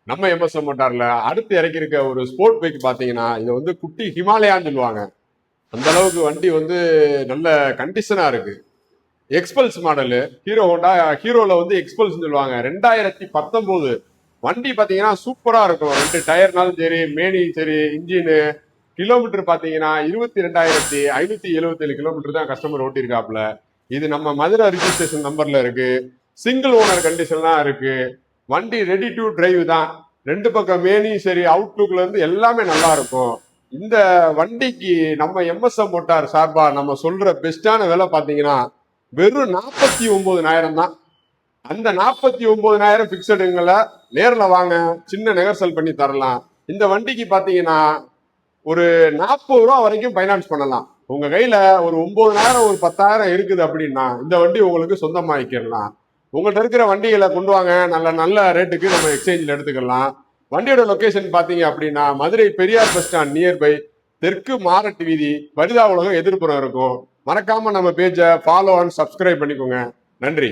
நம்ம எம்எஸ்எம் மோட்டார்ல அடுத்து இறக்கியிருக்க ஒரு ஸ்போர்ட் பைக் பாத்தீங்கன்னா இது வந்து குட்டி ஹிமாலயான்னு சொல்லுவாங்க. அந்த அளவுக்கு வண்டி வந்து நல்ல கண்டிஷனா இருக்கு. எக்ஸ்பல்ஸ் மாடலு ஹீரோல வந்து எக்ஸ்பல்ஸ் சொல்லுவாங்க. 2019 வண்டி பாத்தீங்கன்னா சூப்பரா இருக்கும். 2 டயர்னாலும் சரி, மேனி சரி, இன்ஜினு. கிலோமீட்டர் பாத்தீங்கன்னா 22,577 கிலோமீட்டர் தான் கஸ்டமர் ஓட்டியிருக்காப்ல. இது நம்ம மதுரை ரிஜிஸ்ட்ரேஷன் நம்பர்ல இருக்கு. சிங்கிள் ஓனர் கண்டிஷன்லாம் இருக்கு. வண்டி ரெடி டு டிரைவ் தான். 2 பக்கம் மேனியும் சரி, அவுட்லுக்ல இருந்து எல்லாமே நல்லா இருக்கும். இந்த வண்டிக்கு நம்ம எம்எஸ்எம் மோட்டார் சார்பா நம்ம சொல்ற பெஸ்டான விலை பாத்தீங்கன்னா வெறும் 49,000 தான். அந்த 49,000 பிக்சடுங்களை நேர்ல வாங்க, சின்ன நெகர்சல் பண்ணி தரலாம். இந்த வண்டிக்கு பாத்தீங்கன்னா ஒரு 40 ரூபா வரைக்கும் பைனான்ஸ் பண்ணலாம். உங்க கையில ஒரு 9,000 ஒரு 10,000 இருக்குது அப்படின்னா இந்த வண்டி உங்களுக்கு சொந்தமாக்கிடலாம். உங்கள்கிட்ட இருக்கிற வண்டிகளை கொண்டு வாங்க, நல்ல நல்ல ரேட்டுக்கு நம்ம எக்ஸ்சேஞ்சில் எடுத்துக்கலாம். வண்டியோட லொகேஷன் பாத்தீங்க அப்படின்னா Madurai Periyar bus stand nearby தெற்கு மாரட்டு வீதி பரிதா உலகம் எதிர்ப்புறம் இருக்கும். மறக்காம நம்ம பேஜை ஃபாலோ அண்ட் சப்ஸ்கிரைப் பண்ணிக்கோங்க. நன்றி.